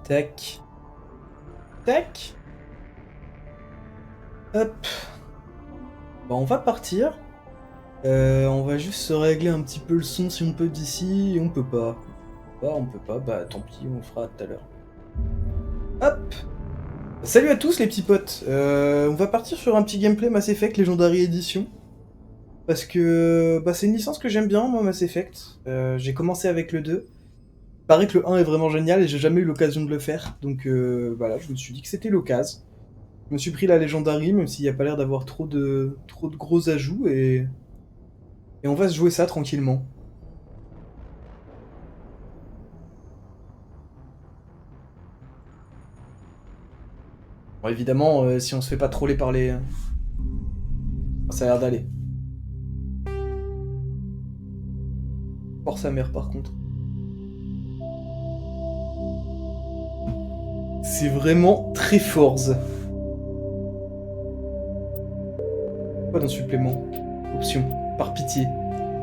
Tac. Tac. Hop. Bon, on va partir. On va juste se régler un petit peu le son si on peut d'ici, et on peut pas. On peut pas, bah tant pis, on le fera tout à l'heure. Hop. Salut à tous les petits potes. On va partir sur un petit gameplay Mass Effect Legendary Edition. Parce que bah, c'est une licence que j'aime bien, moi, Mass Effect. J'ai commencé avec le 2. Il paraît que le 1 est vraiment génial et j'ai jamais eu l'occasion de le faire. Donc voilà, je me suis dit que c'était l'occasion. Je me suis pris la Legendary, même s'il n'y a pas l'air d'avoir trop de gros ajouts, et on va se jouer ça tranquillement. Bon, évidemment, si on se fait pas troller par les... Ça a l'air d'aller. Hors sa mère, par contre. C'est vraiment très Force. Quoi dans supplément? Option. Par pitié.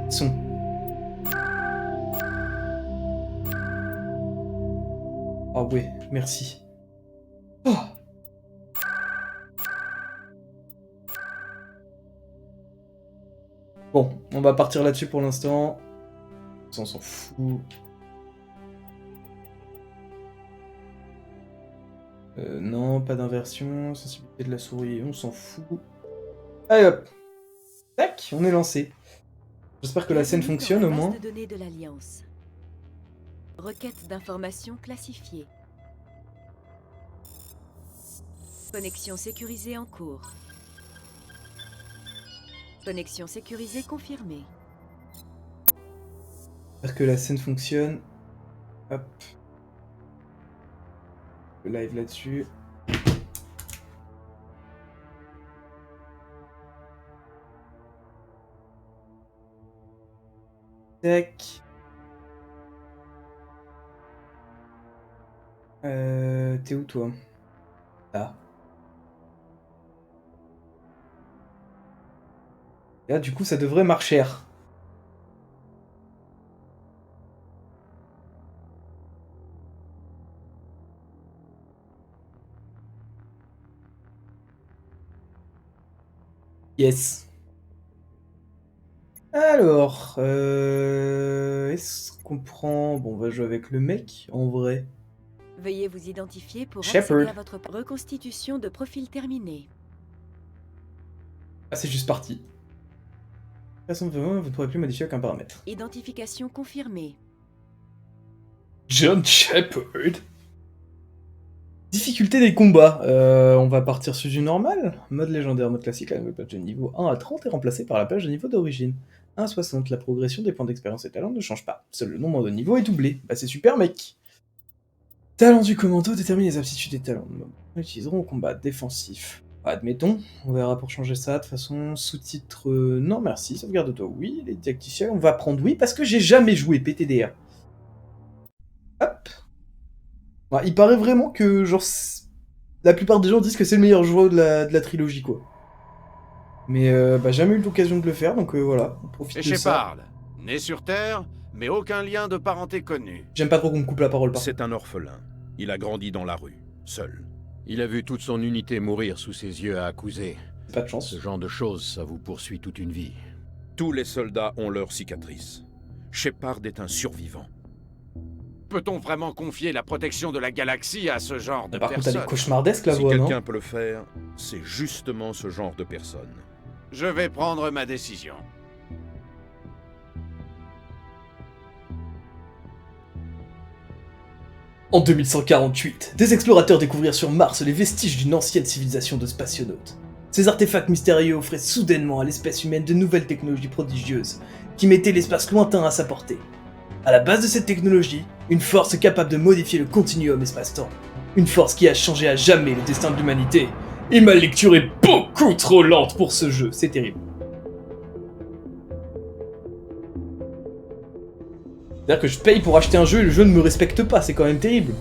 Son. Ah ouais, merci. Oh. Bon, on va partir là-dessus pour l'instant. On s'en fout. Non, pas d'inversion. Sensibilité de la souris, on s'en fout. Allez hop. Tac, on est lancé. J'espère que la scène fonctionne au moins. Base de données de l'Alliance. Requête d'informations classifiée. Connexion sécurisée en cours. Connexion sécurisée confirmée. J'espère que la scène fonctionne. Hop. Le live là-dessus. Tac. T'es où toi? Là. Là, du coup, ça devrait marcher. Yes. Alors, est-ce qu'on prend... Bon, on va jouer avec le mec, en vrai. Veuillez vous identifier pour Shepard. accéder à votre reconstitution de profil terminée. Ah, c'est juste parti. Façon de vous ne pourrez plus modifier aucun paramètre. Identification confirmée. John Shepard. Difficulté des combats. On va partir sur du normal. Mode légendaire, mode classique, la nouvelle page de niveau 1 à 30 est remplacée par la page de niveau d'origine. 1 à 60, la progression des points d'expérience et talents ne change pas. Seul le nombre de niveaux est doublé. Bah c'est super mec. Talent du commando détermine les aptitudes des talents. Nous utiliserons au combat défensif. Admettons, on verra pour changer ça. De toute façon, sous-titre non merci, sauvegarde-toi oui. Les didacticiels, on va prendre oui parce que j'ai jamais joué PTDR. Hop. Bah, il paraît vraiment que genre la plupart des gens disent que c'est le meilleur jeu de la trilogie quoi. Mais bah, jamais eu l'occasion de le faire donc voilà, on profite de ça. Shepard, né sur Terre, mais aucun lien de parenté connu. J'aime pas trop qu'on me coupe la parole par contre. C'est un orphelin. Il a grandi dans la rue, seul. Il a vu toute son unité mourir sous ses yeux à accuser. Pas de chance. Ce genre de choses, ça vous poursuit toute une vie. Tous les soldats ont leurs cicatrices. Shepard est un survivant. Peut-on vraiment confier la protection de la galaxie à ce genre de Par contre, elle est personne? cauchemardesque la Si voix, non? quelqu'un peut le faire, c'est justement ce genre de personne. Je vais prendre ma décision. En 2148, des explorateurs découvrirent sur Mars les vestiges d'une ancienne civilisation de spationautes. Ces artefacts mystérieux offraient soudainement à l'espèce humaine de nouvelles technologies prodigieuses, qui mettaient l'espace lointain à sa portée. À la base de cette technologie, une force capable de modifier le continuum espace-temps. Une force qui a changé à jamais le destin de l'humanité. Et ma lecture est beaucoup trop lente pour ce jeu, c'est terrible. C'est-à-dire que je paye pour acheter un jeu et le jeu ne me respecte pas, c'est quand même terrible.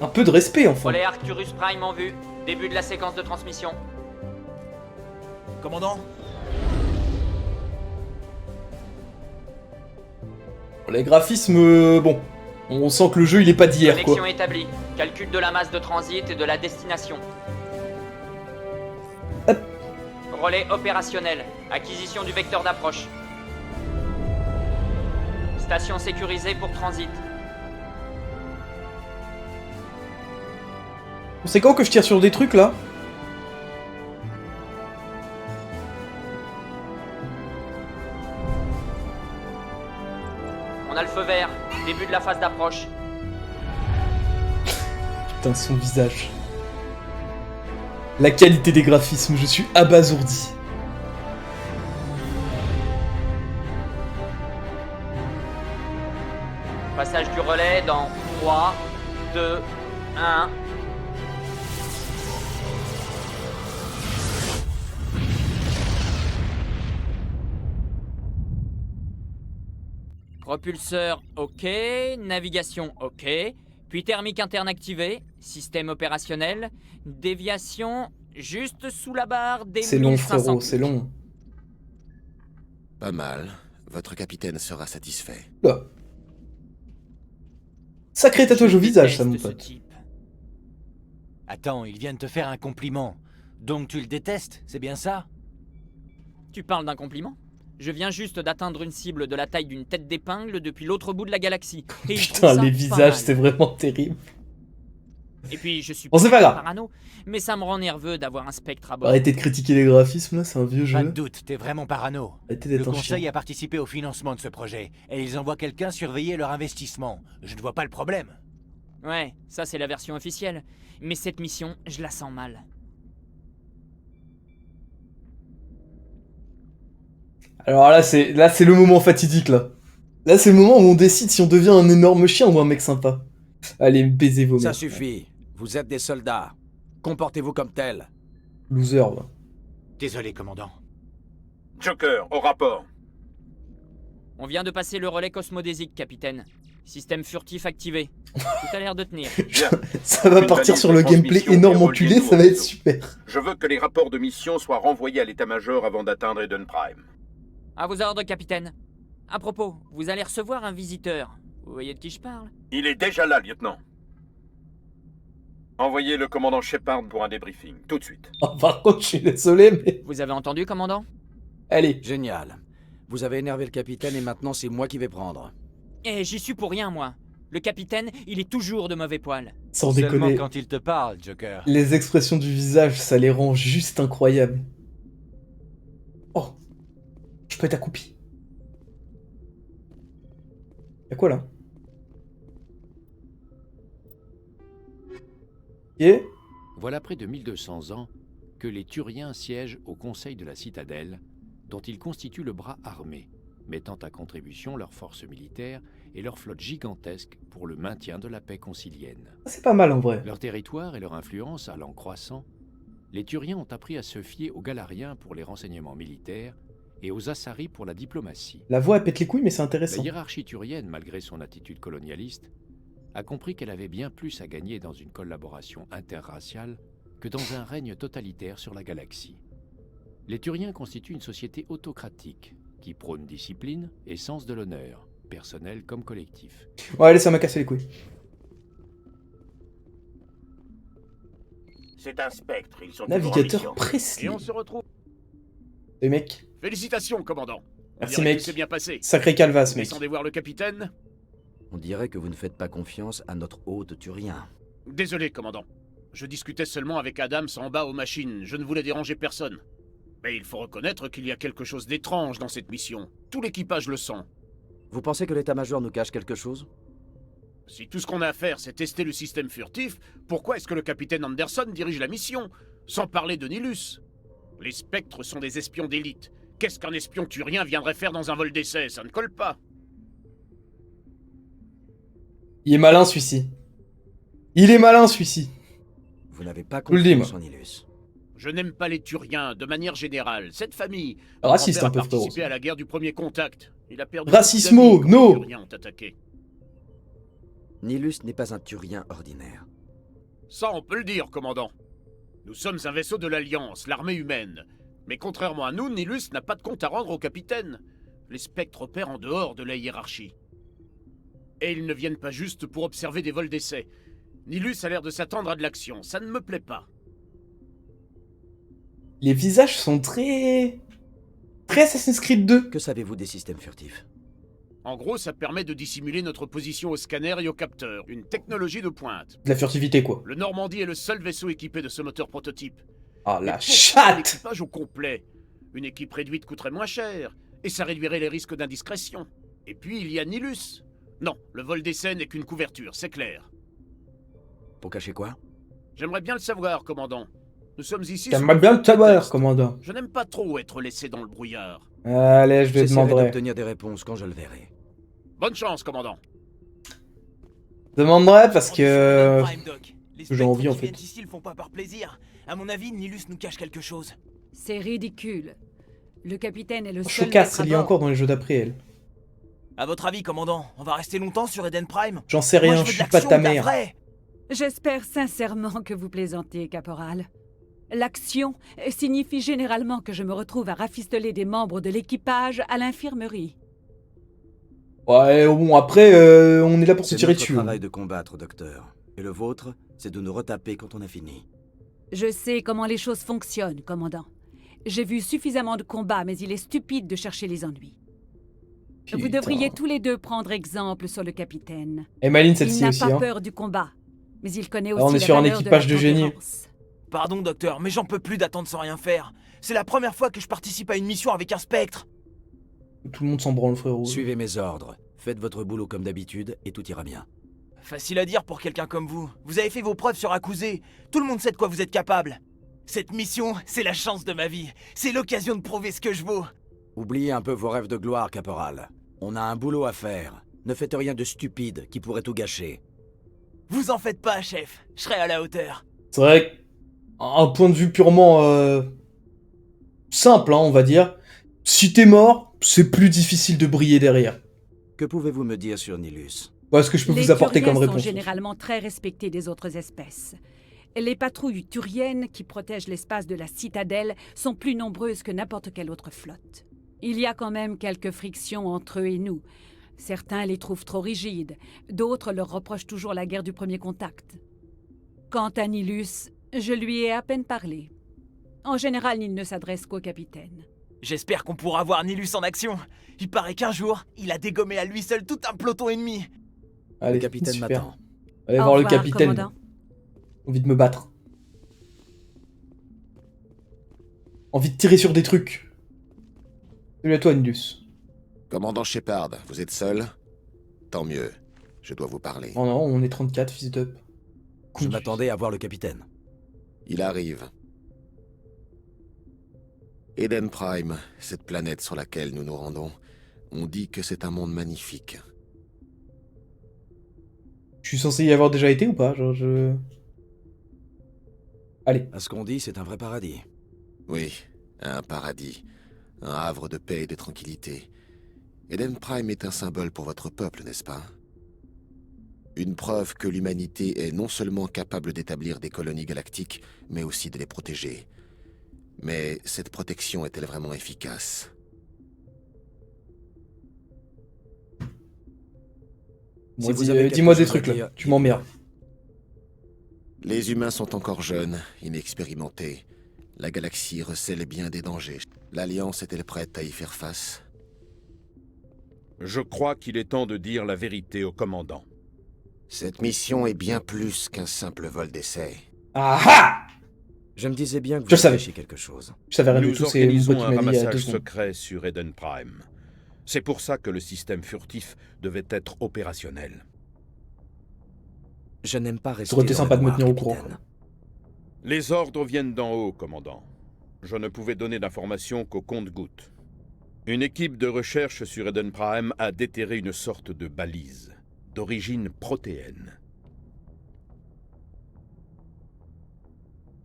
Un peu de respect enfin. Relais Arcturus Prime en vue. Début de la séquence de transmission. Commandant? Les graphismes, bon. On sent que le jeu il est pas d'hier Connexion quoi. établie. Calcul de la masse de transit et de la destination. Hop. Relais opérationnel. Acquisition du vecteur d'approche. Station sécurisée pour transit. C'est quand que je tire sur des trucs là? On a le feu vert. Début de la phase d'approche. Putain, son visage. La qualité des graphismes, je suis abasourdi. Passage du relais dans 3, 2, 1. Propulseur OK, navigation OK, puis thermique interne activée, système opérationnel, déviation juste sous la barre des C'est long 1500 frérot, c'est long. Pas mal. Votre capitaine sera satisfait. Là. Sacré tatouage Je au visage, ça déteste mon ce pote. type. Attends, il vient de te faire un compliment. Donc tu le détestes, c'est bien ça? Tu parles d'un compliment? Je viens juste d'atteindre une cible de la taille d'une tête d'épingle depuis l'autre bout de la galaxie. Et il trouve Putain, ça les pas visages, mal. c'est vraiment terrible. Et puis je suis Bon, c'est pas grave. parano, mais ça me rend nerveux d'avoir un spectre à bord. Arrêtez de critiquer les graphismes là, c'est un vieux Pas de jeu. doute, t'es vraiment parano. Arrêtez Le d'être un conseil chien. a participé au financement de ce projet, et ils envoient quelqu'un surveiller leur investissement. Je ne vois pas le problème. Ouais, ça c'est la version officielle. Mais cette mission, je la sens mal. Alors là, c'est le moment fatidique là. Là, c'est le moment où on décide si on devient un énorme chien ou un mec sympa. Allez, baisez vos Ça mecs. suffit. Vous êtes des soldats. Comportez-vous comme tels. Loser, va. Désolé, commandant. Joker, au rapport. On vient de passer le relais cosmodésique, capitaine. Système furtif activé. Tout a l'air de tenir. Bien. Ça va Une partir valise sur de le gameplay transmission énorme et enculé, reliée ça va au être réseau. super. Je veux que les rapports de mission soient renvoyés à l'état-major avant d'atteindre Eden Prime. À vos ordres, capitaine. À propos, vous allez recevoir un visiteur. Vous voyez de qui je parle? Il est déjà là, lieutenant. Envoyez le commandant Shepard pour un débriefing, tout de suite. Oh, par contre, je suis désolé, mais... Vous avez entendu, commandant? Allez. Génial. Vous avez énervé le capitaine et maintenant c'est moi qui vais prendre. Eh, j'y suis pour rien, moi. Le capitaine, il est toujours de mauvais poil. Sans Seulement déconner. quand il te parle, Joker. Les expressions du visage, ça les rend juste incroyables. Oh. Je peux être accroupi. Y'a quoi là? Et Voilà près de 1200 ans que les Turiens siègent au Conseil de la Citadelle, dont ils constituent le bras armé, mettant à contribution leurs forces militaires et leur flotte gigantesque pour le maintien de la paix concilienne. c'est pas mal en vrai. Leur territoire et leur influence allant croissant, les Turiens ont appris à se fier aux Galariens pour les renseignements militaires et aux Assaris pour la diplomatie. La voix elle pète les couilles, mais c'est La intéressant. hiérarchie turienne, malgré son attitude colonialiste, a compris qu'elle avait bien plus à gagner dans une collaboration interraciale que dans un règne totalitaire sur la galaxie. Les Turiens constituent une société autocratique qui prône discipline et sens de l'honneur, personnel comme collectif. Ouais, allez, ça m'a cassé les couilles. C'est un spectre, ils sont Navigateur Presley. Et on se retrouve. Les mecs, Félicitations, commandant. On merci dirait que mec. C'est bien passé. Sacré calvas, mec. Descendez voir le capitaine. On dirait que vous ne faites pas confiance à notre hôte turien. Désolé, commandant. Je discutais seulement avec Adams en bas aux machines. Je ne voulais déranger personne. Mais il faut reconnaître qu'il y a quelque chose d'étrange dans cette mission. Tout l'équipage le sent. Vous pensez que l'état-major nous cache quelque chose? Si tout ce qu'on a à faire, c'est tester le système furtif, pourquoi est-ce que le capitaine Anderson dirige la mission? Sans parler de Nilus. Les spectres sont des espions d'élite. Qu'est-ce qu'un espion turien viendrait faire dans un vol d'essai? Ça ne colle pas. Il est malin celui-ci. Il est malin celui-ci. Vous n'avez pas vous le dis, confiance moi. en Nilus. Je n'aime pas les Turiens, de manière générale. Cette famille... Raciste Mon un peu, père a frérot. participé à la guerre du premier contact. Il a perdu... Racismo, beaucoup d'amis quand no. les Turiens ont attaqué. Nilus n'est pas un turien ordinaire. Ça, on peut le dire, commandant. Nous sommes un vaisseau de l'Alliance, l'armée humaine. Mais contrairement à nous, Nilus n'a pas de compte à rendre au capitaine. Les spectres opèrent en dehors de la hiérarchie. Et ils ne viennent pas juste pour observer des vols d'essai. Nilus a l'air de s'attendre à de l'action, ça ne me plaît pas. Les visages sont très... Très Assassin's Creed 2. Que savez-vous des systèmes furtifs? En gros, ça permet de dissimuler notre position au scanner et au capteur, une technologie de pointe. De la furtivité, quoi. Le Normandie est le seul vaisseau équipé de ce moteur prototype. Ah, Mais la pourquoi chatte! l'équipage au complet? Une équipe réduite coûterait moins cher, et ça réduirait les risques d'indiscrétion. Et puis, il y a Nilus. Non, le vol d'essai n'est qu'une couverture, c'est clair. Pour cacher quoi? J'aimerais bien le savoir, commandant. Nous sommes ici... J'aimerais sur bien le le savoir, test. commandant. Je n'aime pas trop être laissé dans le brouillard. Allez, je lui J'essaierai demanderai. d'obtenir des réponses quand je le verrai. Bonne chance, commandant. Demanderai parce que... Les j'ai envie, en spectres qui fait. viennent ici le font pas par plaisir. À mon avis, Nilus nous cache quelque chose. C'est ridicule. Le capitaine est le seul Chocasse, maître c'est à lié bord. encore dans les jeux d'après, elle. À votre avis, commandant, on va rester longtemps sur Eden Prime? J'en sais Moi, rien, veux je de suis pas l'action, ta de la mère. vraie. J'espère sincèrement que vous plaisantez, caporal. L'action signifie généralement que je me retrouve à rafistoler des membres de l'équipage à l'infirmerie. Ouais, bon, après, on est là pour se C'est tirer notre dessus. travail de combattre, docteur. Et le vôtre, c'est de nous retaper quand on a fini. Je sais comment les choses fonctionnent, commandant. J'ai vu suffisamment de combats, mais il est stupide de chercher les ennuis. Vous Putain. devriez tous les deux prendre exemple sur le capitaine. Et Maline, Il celle-ci n'a aussi, pas hein. peur du combat, mais il connaît Alors, aussi on est la sur un valeur équipage de de la génie. tempérance. Pardon, docteur, mais j'en peux plus d'attendre sans rien faire. C'est la première fois que je participe à une mission avec un spectre. Tout le monde s'en branle, frérot. Suivez mes ordres. Faites votre boulot comme d'habitude et tout ira bien. Facile à dire pour quelqu'un comme vous. Vous avez fait vos preuves sur Akuzé. Tout le monde sait de quoi vous êtes capable. Cette mission, c'est la chance de ma vie. C'est l'occasion de prouver ce que je vaux. Oubliez un peu vos rêves de gloire, caporal. On a un boulot à faire. Ne faites rien de stupide qui pourrait tout gâcher. Vous en faites pas, chef. Je serai à la hauteur. C'est vrai qu'un point de vue purement simple, hein, on va dire. Si t'es mort, c'est plus difficile de briller derrière. Que pouvez-vous me dire sur Nilus? Voilà ce que je peux Les vous apporter Turiens comme sont réponse. généralement très respectés des autres espèces. Les patrouilles turiennes qui protègent l'espace de la citadelle sont plus nombreuses que n'importe quelle autre flotte. Il y a quand même quelques frictions entre eux et nous. Certains les trouvent trop rigides, d'autres leur reprochent toujours la guerre du premier contact. Quant à Nilus, je lui ai à peine parlé. En général, il ne s'adresse qu'au capitaine. J'espère qu'on pourra voir Nilus en action. Il paraît qu'un jour, il a dégommé à lui seul tout un peloton ennemi. Allez, Le capitaine super. m'attend. Allez Au voir le revoir, capitaine. commandant. Envie de me battre. Envie de tirer sur des trucs. Salut à toi, Nilus. Commandant Shepard, vous êtes seul? Tant mieux. Je dois vous parler. Oh non, on est 34, fils d'up. Je m'attendais à voir le capitaine. Il arrive. Eden Prime, cette planète sur laquelle nous nous rendons, on dit que c'est un monde magnifique. Je suis censé y avoir déjà été ou pas? Genre, Allez. À ce qu'on dit, c'est un vrai paradis. Oui, un paradis. Un havre de paix et de tranquillité. Eden Prime est un symbole pour votre peuple, n'est-ce pas? Une preuve que l'humanité est non seulement capable d'établir des colonies galactiques, mais aussi de les protéger. Mais cette protection est-elle vraiment efficace? Moi, vous avez dis-moi quelque des chose à trucs là, dire, tu m'emmerdes. Les humains sont encore jeunes, inexpérimentés. La galaxie recèle bien des dangers. L'Alliance est-elle prête à y faire face? Je crois qu'il est temps de dire la vérité au commandant. Cette mission est bien plus qu'un simple vol d'essai. Ah ah! Je me disais bien que Je vous savais. cachiez quelque chose. Je savais rien du Nous tout, c'est mon pote organisons qui un m'a dit il y a 2 ramassage secondes. secret sur Eden Prime. C'est pour ça que le système furtif devait être opérationnel. Je n'aime pas rester Ça aurait été dans sympa le de me noir, tenir au capitaine. courant. Les ordres viennent d'en haut, commandant. Je ne pouvais donner d'informations qu'au compte-gouttes. Une équipe de recherche sur Eden Prime a déterré une sorte de balise, d'origine protéenne.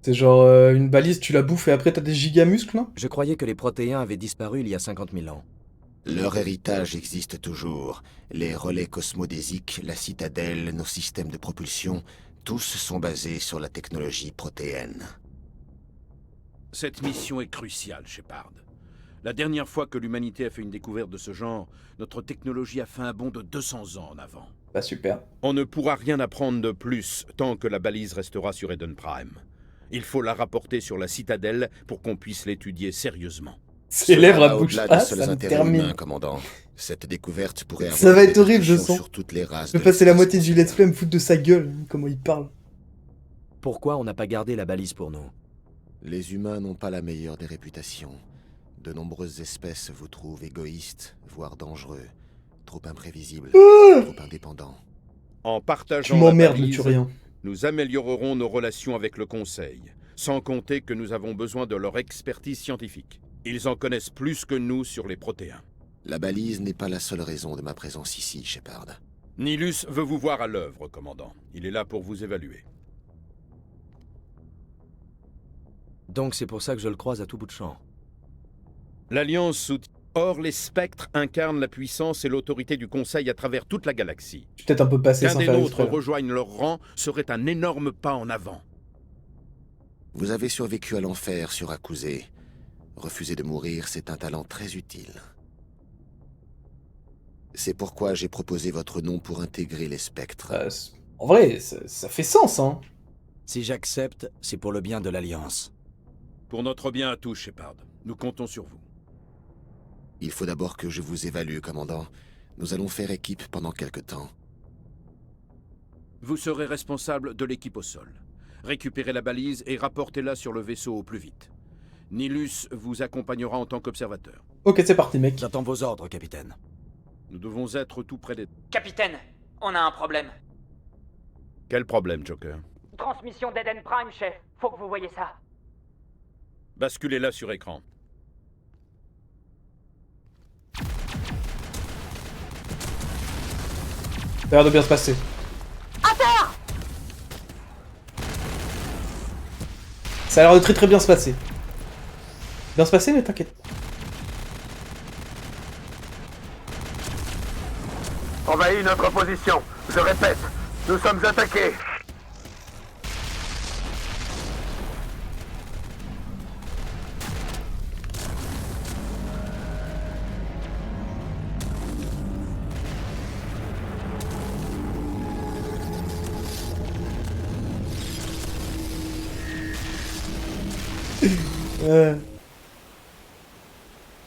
C'est genre une balise, tu la bouffes et après t'as des gigamuscles, non? Je croyais que les protéins avaient disparu il y a 50 000 ans. Leur héritage existe toujours. Les relais cosmodésiques, la citadelle, nos systèmes de propulsion, tous sont basés sur la technologie protéenne. Cette mission est cruciale, Shepard. La dernière fois que l'humanité a fait une découverte de ce genre, notre technologie a fait un bond de 200 ans en avant. Bah super. On ne pourra rien apprendre de plus tant que la balise restera sur Eden Prime. Il faut la rapporter sur la citadelle pour qu'on puisse l'étudier sérieusement. Ses lèvres à bouche. Au-delà Ah, des seuls ça me intérêts termine. humains, commandant. Cette découverte pourrait avoir Ça va des être horrible, je répercussions sens. sur toutes les races Je vais de passer la l'espace moitié du let's play à me foutre de sa gueule, comment il parle. Pourquoi on n'a pas gardé la balise pour nous? Les humains n'ont pas la meilleure des réputations. De nombreuses espèces vous trouvent égoïstes, voire dangereux, trop imprévisibles, trop indépendants. En Tu partageant la m'emmerdes, le balise, Turien. nous améliorerons nos relations avec le Conseil, sans compter que nous avons besoin de leur expertise scientifique. Ils en connaissent plus que nous sur les protéins. La balise n'est pas la seule raison de ma présence ici, Shepard. Nilus veut vous voir à l'œuvre, commandant. Il est là pour vous évaluer. Donc c'est pour ça que je le croise à tout bout de champ. L'Alliance soutient. Or, les spectres incarnent la puissance et l'autorité du Conseil à travers toute la galaxie. Je suis peut-être un peu passé Qu'un sans des faire nôtres exprès. rejoigne leur rang serait un énorme pas en avant. Vous avez survécu à l'enfer sur Akuzé. Refuser de mourir, c'est un talent très utile. C'est pourquoi j'ai proposé votre nom pour intégrer les spectres. En vrai, ça fait sens, hein. Si j'accepte, c'est pour le bien de l'Alliance. Pour notre bien à tous, Shepard. Nous comptons sur vous. Il faut d'abord que je vous évalue, commandant. Nous allons faire équipe pendant quelque temps. Vous serez responsable de l'équipe au sol. Récupérez la balise et rapportez-la sur le vaisseau au plus vite. Nilus vous accompagnera en tant qu'observateur. Ok, c'est parti, mec. J'attends vos ordres, capitaine. Nous devons être tout près des... Capitaine, on a un problème. Quel problème, Joker? Transmission d'Eden Prime, chef. Faut que vous voyez ça. Basculez-la sur écran. Ça a l'air de bien se passer. Ça a l'air de très bien se passer. Bien se passer, mais t'inquiète. Envahit notre position. Je répète, nous sommes attaqués.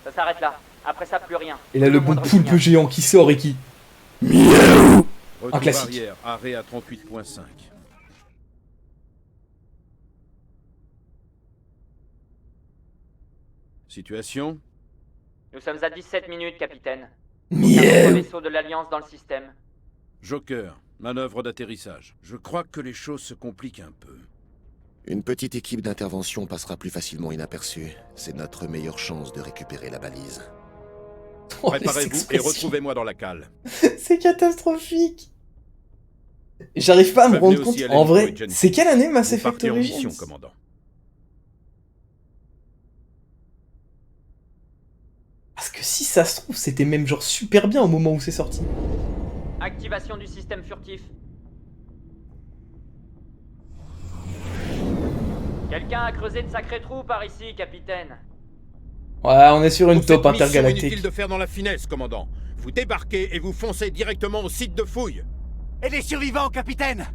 Ça s'arrête là. Après ça, plus rien. Et là, le bon poulpe géant qui sort et qui... Retour classique. arrière, arrêt à 38.5. Situation? Nous sommes à 17 minutes, capitaine. Miaou. Aucun vaisseau de l'Alliance dans le système. Joker, manœuvre d'atterrissage. Je crois que les choses se compliquent un peu. Une petite équipe d'intervention passera plus facilement inaperçue. C'est notre meilleure chance de récupérer la balise. Oh, les Préparez-vous et expressions. retrouvez-moi dans la cale. C'est catastrophique. J'arrive pas à me Prévenez rendre compte. aussi En Alan vrai, et Jensen. c'est quelle année Mass Vous Effect partez en mission, Origins? commandant. Parce que si ça se trouve, c'était même genre super bien au moment où c'est sorti. Activation du système furtif. Quelqu'un a creusé de sacrés trous par ici, capitaine. Ouais, on est sur une Pour top cette mission, intergalactique. inutile de faire dans la finesse, commandant. Vous débarquez et vous foncez directement au site de fouille. Et les survivants, capitaine!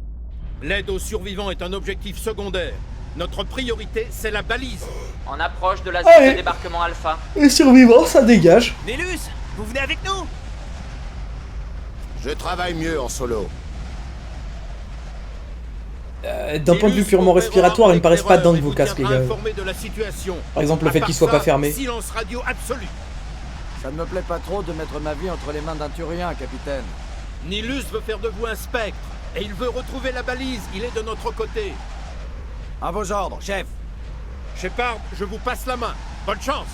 L'aide aux survivants est un objectif secondaire. Notre priorité, c'est la balise. En approche de la zone Allez. de débarquement Alpha. Les survivants, ça dégage. Nélus, vous venez avec nous? Je travaille mieux en solo. D'un point de vue purement respiratoire, ils me paraissent pas dingues vos casques, les gars. De la situation. Par exemple, le fait qu'ils soient pas fermés. Silence radio absolu. Ça ne me plaît pas trop de mettre ma vie entre les mains d'un Turien, capitaine. Nilus veut faire de vous un spectre. Et il veut retrouver la balise. Il est de notre côté. À vos ordres, chef. Shepard, je vous passe la main. Bonne chance.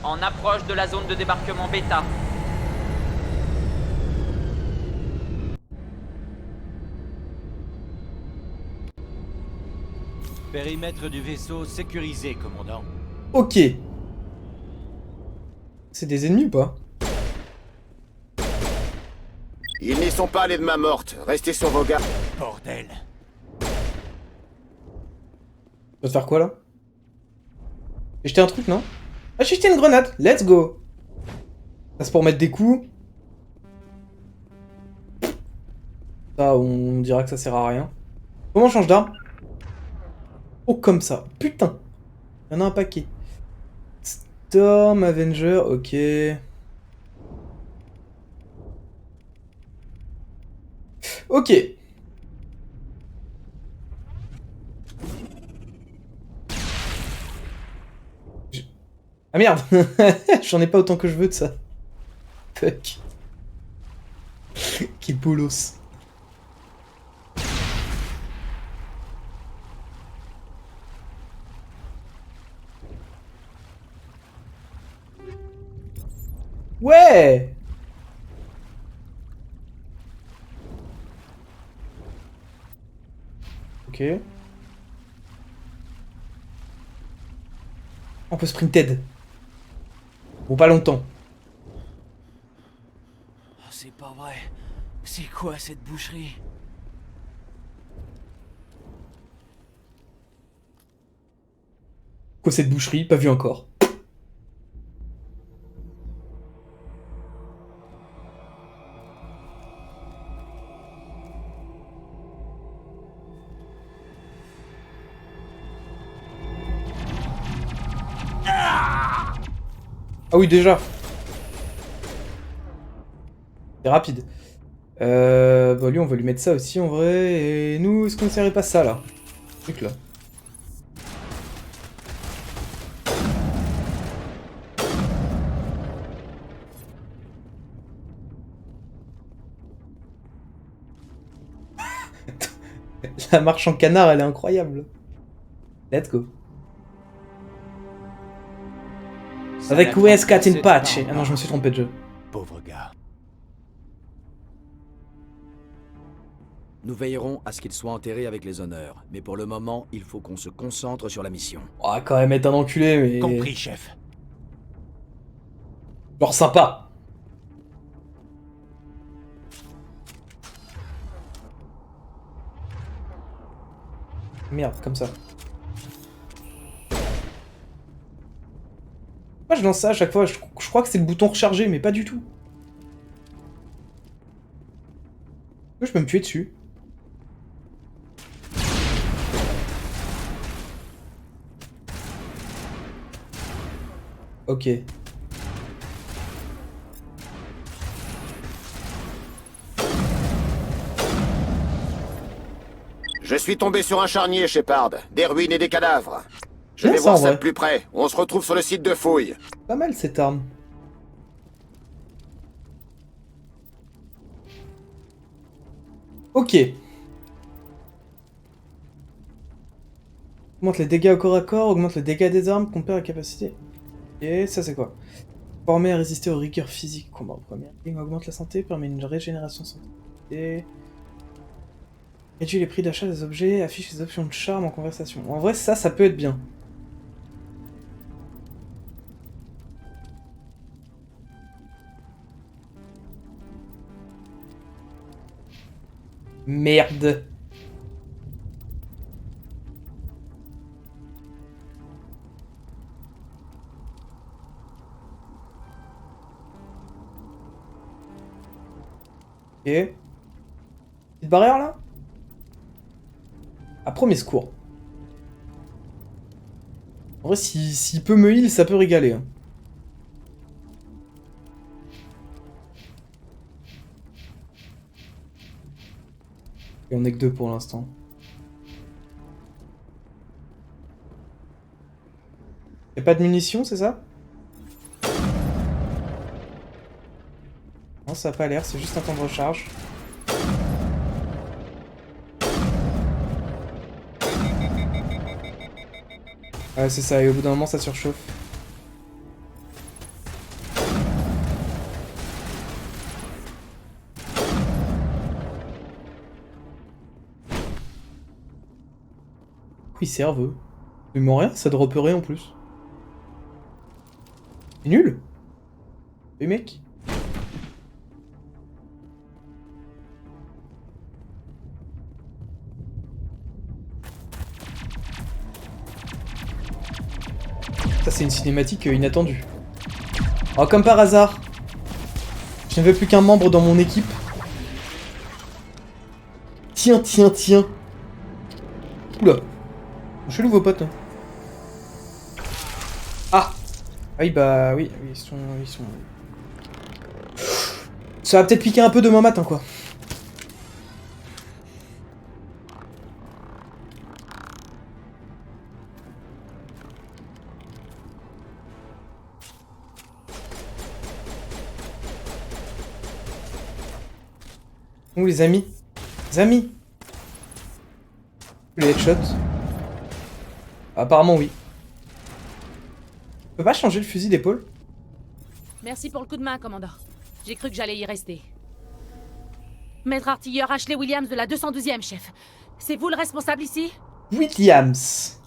En approche de la zone de débarquement Bêta. Périmètre du vaisseau sécurisé, commandant. Ok. C'est des ennemis ou pas? Ils n'y sont pas, les de ma morte. Restez sur vos gardes. Bordel. On va faire quoi là? J'ai jeté un truc, non? Ah, j'ai jeté une grenade. Let's go. Ça, c'est pour mettre des coups. Ça, on dira que ça sert à rien. Comment on change d'arme? Oh, comme ça. Putain. Il y en a un paquet. Storm, Avenger, ok. Ok. Ah merde. J'en ai pas autant que je veux de ça. Fuck. Quel bolos. Ouais. Ok. On peut sprinted. Bon, pas longtemps. Oh, c'est pas vrai. C'est quoi cette boucherie? Quoi cette boucherie? Pas vu encore. Ah oui, déjà. C'est rapide. Bah lui, on va lui mettre ça aussi, en vrai. Et nous, est-ce qu'on ne serrait pas ça, là? Ce truc, là. La marche en canard, elle est incroyable. Let's go. Avec Wesker in patch. Ah non, je me suis trompé de jeu. Pauvre gars. Nous veillerons à ce qu'il soit enterré avec les honneurs. Mais pour le moment, il faut qu'on se concentre sur la mission. Oh, quand même être un enculé, mais... Compris, chef. Genre sympa. Merde, comme ça. Pourquoi je lance ça à chaque fois? Je crois que c'est le bouton recharger, mais pas du tout. Je peux me tuer dessus. Ok. Je suis tombé sur un charnier, Shepard. Des ruines et des cadavres. Je Bien vais ça, voir en ça de vrai. plus près. On se retrouve sur le site de fouille. Pas mal cette arme. Ok. Augmente les dégâts au corps à corps, augmente le dégât des armes, compare la capacité. Et ça c'est quoi? Formé à résister aux rigueurs physiques. Combat en première ligne, augmente la santé, permet une régénération santé. Réduit les prix d'achat des objets, affiche les options de charme en conversation. En vrai ça peut être bien. Merde. Ok. Petite barrière là? À premier secours. En vrai, s'il peut me heal, ça peut régaler. Hein. Et on est que deux pour l'instant. Y'a pas de munitions, c'est ça? Non, ça a pas l'air, c'est juste un temps de recharge. Ouais, c'est ça, et au bout d'un moment, ça surchauffe. Ils servent, eux. Ils m'ont rien, ça dropperait en plus. C'est nul. Et mec. Ça c'est une cinématique inattendue. Alors comme par hasard, je n'avais plus qu'un membre dans mon équipe. Tiens. Oula. Chelou vos potes. Hein. Ah oui, bah oui, ils sont... Ça va peut-être piquer un peu demain matin, quoi. Où les amis? Les amis? Les headshots? Apparemment oui. On peut pas changer le fusil d'épaule? Merci pour le coup de main, commandant. J'ai cru que j'allais y rester. Maître artilleur Ashley Williams de la 212e, chef. C'est vous le responsable ici? Williams.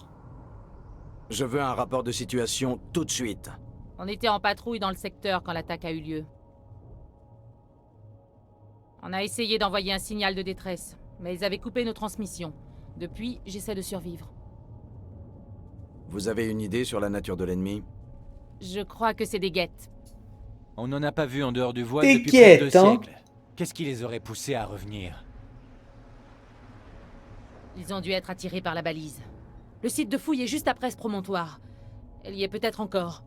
Je veux un rapport de situation tout de suite. On était en patrouille dans le secteur quand l'attaque a eu lieu. On a essayé d'envoyer un signal de détresse, mais ils avaient coupé nos transmissions. Depuis, j'essaie de survivre. Vous avez une idée sur la nature de l'ennemi? Je crois que c'est des guettes. On n'en a pas vu en dehors du voile Des depuis près de guettes, 2 hein. siècles. Qu'est-ce qui les aurait poussés à revenir? Ils ont dû être attirés par la balise. Le site de fouille est juste après ce promontoire. Elle y est peut-être encore.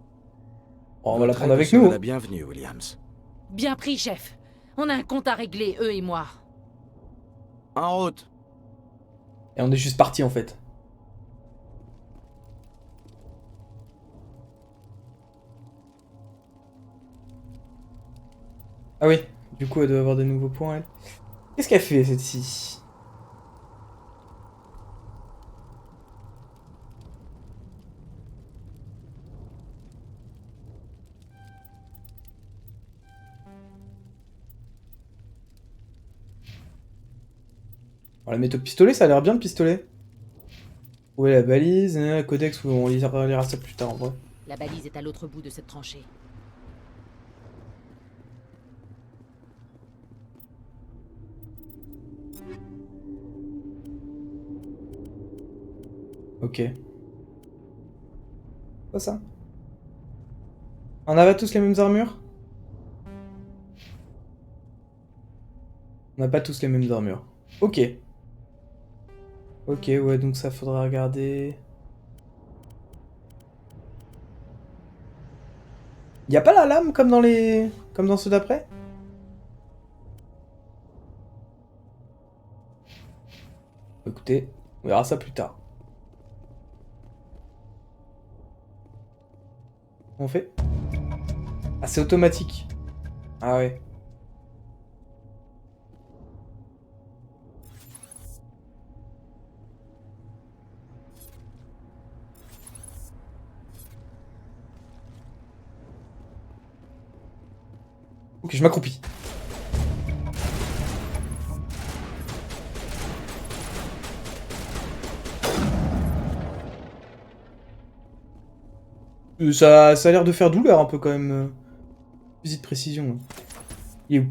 Oh, on va la Votre prendre aide avec serait nous. la bienvenue, Williams. Bien pris, chef. On a un compte à régler, eux et moi. En route. Et on est juste parti en fait. Ah oui, du coup elle doit avoir des nouveaux points elle. Qu'est-ce qu'elle fait cette-ci? On la met au pistolet, ça a l'air bien le pistolet. Où est la balise? Codex, on lira ça plus tard en vrai. La balise est à l'autre bout de cette tranchée. Ok. Quoi ça? On avait tous les mêmes armures? On n'a pas tous les mêmes armures. Ok. Ok, ouais, donc ça faudra regarder. Y a pas la lame comme dans les... comme dans ceux d'après? Écoutez, on verra ça plus tard. On fait? Ah, c'est automatique. Ah ouais. Ok, je m'accroupis. Ça a l'air de faire douleur un peu quand même. Fusil de précision. Il est où?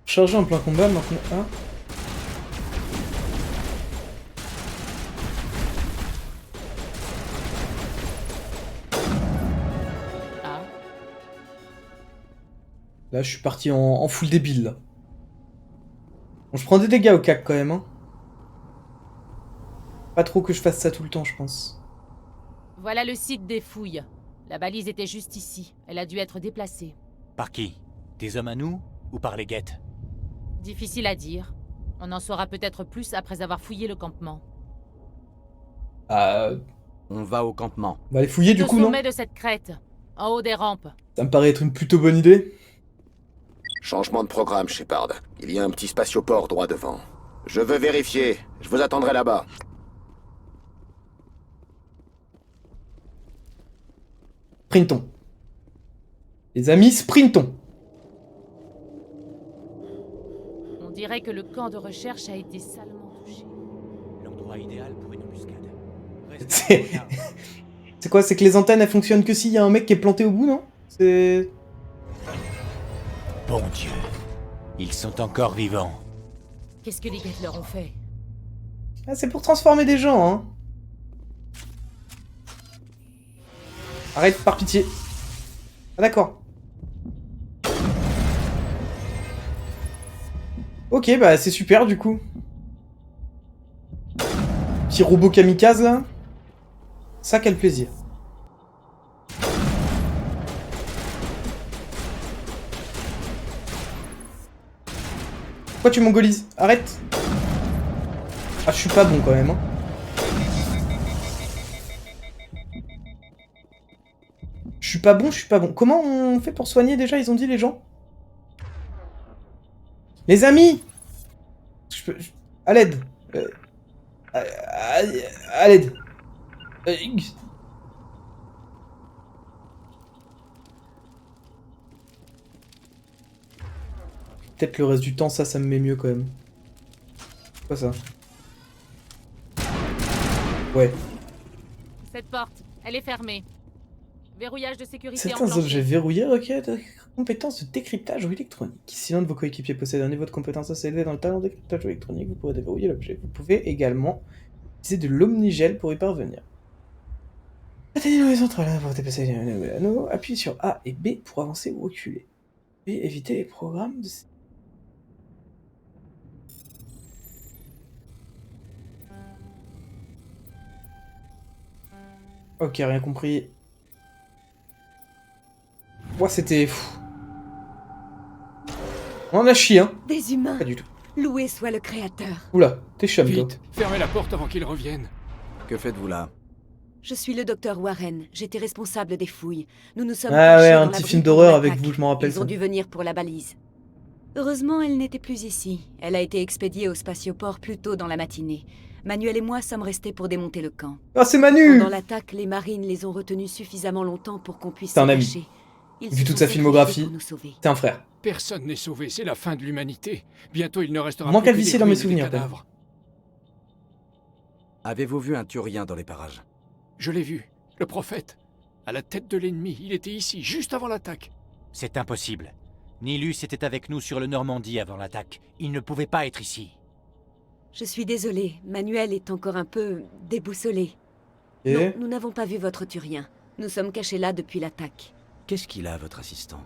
Charger en plein combat maintenant. Ah. Là, je suis parti en full débile, là. Bon, je prends des dégâts au cac, quand même, hein. Pas trop que je fasse ça tout le temps, je pense. Voilà le site des fouilles. La balise était juste ici. Elle a dû être déplacée. Par qui? Des hommes à nous ou par les guettes? Difficile à dire. On en saura peut-être plus après avoir fouillé le campement. On va au campement. On va aller fouiller, du coup, non? Au sommet de cette crête, en haut des rampes. Ça me paraît être une plutôt bonne idée. Changement de programme, Shepard. Il y a un petit spatioport droit devant. Je veux vérifier. Je vous attendrai là-bas. Sprintons. Les amis, sprintons. On dirait que le camp de recherche a été salement touché. L'endroit idéal pour une embuscade. C'est C'est quoi? C'est que les antennes elles fonctionnent que s'il y a un mec qui est planté au bout, non? C'est... Bon Dieu. Ils sont encore vivants. Qu'est-ce que les guettes leur ont fait? Ah, c'est pour transformer des gens, hein. Arrête, par pitié. Ah d'accord. Ok, bah c'est super du coup. Petit robot kamikaze là. Ça, quel plaisir. Pourquoi tu mongolises? Arrête. Ah, je suis pas bon quand même, hein. Je suis pas bon, je suis pas bon. Comment on fait pour soigner déjà, ils ont dit les gens? Les amis! À l'aide. À l'aide. Peut-être le reste du temps, ça me met mieux quand même. C'est quoi ça? Ouais. Cette porte, elle est fermée. Verrouillage de sécurité Certains enclenché. objets verrouillés requièrent de compétences de décryptage ou électronique. Si l'un de vos coéquipiers possède un niveau de compétence assez élevé dans le talent de décryptage électronique, vous pourrez déverrouiller l'objet. Vous pouvez également utiliser de l'omnigel pour y parvenir. Atteignez les centrales pour déplacer l'anneau. Appuyez sur A et B pour avancer ou reculer. Et éviter les programmes de... Ok, rien compris. Moi, c'était... On en a chié, hein. Des humains. Pas du tout. Loué soit le créateur. Oula, t'es chum, toi. Vite, fermez la porte avant qu'ils reviennent. Que faites-vous là? Je suis le docteur Warren. J'étais responsable des fouilles. Nous nous sommes Ah penchés ouais, dans un la petit brue film pour d'horreur l'attaque. avec vous, je m'en rappelle Ils ont ça. dû venir pour la balise. Heureusement, elle n'était plus ici. Elle a été expédiée au spatioport plus tôt dans la matinée. Manuel et moi sommes restés pour démonter le camp. Ah, c'est Manu! Pendant l'attaque, les marines les ont retenus suffisamment longtemps pour qu'on puisse C'est un se ami. cacher. Ils Vu se toute sont sa filmographie, pour nous sauver. c'est un frère. Personne n'est sauvé, c'est la fin de l'humanité. Bientôt il ne restera Moins plus que des calvicier dans mes ruines et des souvenirs, quand même. cadavres. Avez-vous vu un Turien dans les parages? Je l'ai vu, le prophète. À la tête de l'ennemi, il était ici, juste avant l'attaque. C'est impossible. Nilus était avec nous sur le Normandie avant l'attaque. Il ne pouvait pas être ici. Je suis désolée, Manuel est encore un peu déboussolé. Et Non, nous n'avons pas vu votre Turien. Nous sommes cachés là depuis l'attaque. Qu'est-ce qu'il a, votre assistant?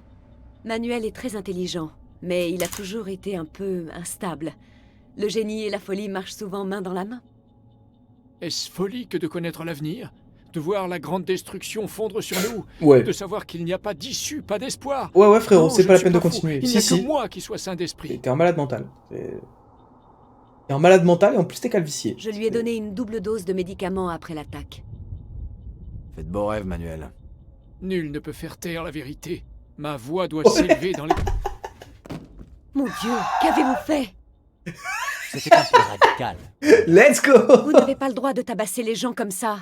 Manuel est très intelligent, mais il a toujours été un peu instable. Le génie et la folie marchent souvent main dans la main. Est-ce folie que de connaître l'avenir? De voir la grande destruction fondre sur nous? Ouais. De savoir qu'il n'y a pas d'issue, pas d'espoir? Ouais, ouais, frérot, Non, c'est je pas ne la suis peine de fou. continuer. Il n'y a Si, que si. moi qui sois sain d'esprit. T'es un malade mental. T'es un malade mental et en plus t'es calvicié. Je lui ai donné une double dose de médicaments après l'attaque. Faites beau rêve, Manuel. Nul ne peut faire taire la vérité. Ma voix doit Ouais. s'élever dans les... Mon Dieu, qu'avez-vous fait? C'était un peu radical. Let's go! Vous n'avez pas le droit de tabasser les gens comme ça.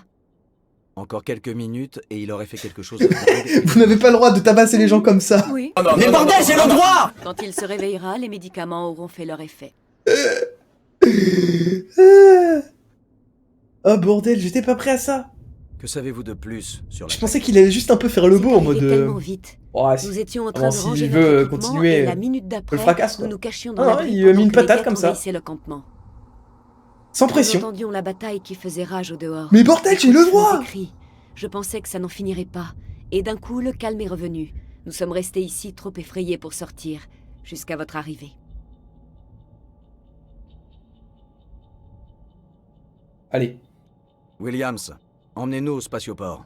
Encore quelques minutes et il aurait fait quelque chose de dingue. Vous n'avez pas le droit de tabasser les gens comme ça. Oui. Mais bordel, j'ai le droit! Quand il se réveillera, les médicaments auront fait leur effet. Oh bordel, j'étais pas prêt à ça. Que savez-vous de plus sur la... Je pensais qu'il allait juste un peu faire le beau en mode... Tellement vite. Ouais, si- Nous étions en train Bon, de ranger s'il notre veut équipement continuer, et la minute je d'après, le fracasse, quoi. nous nous cachions dans Ah, la ouais, brue il lui a mis pendant une que les patate guettes comme ça. envahissaient le campement. Sans pression. Nous entendions la bataille qui faisait rage au dehors. Mais bordel, Des j'ai coups le de feu, droit. des cris. Je pensais que ça n'en finirait pas. Et d'un coup, le calme est revenu. Nous sommes restés ici trop effrayés pour sortir, jusqu'à votre arrivée. Allez. Williams, emmenez-nous au spatioport.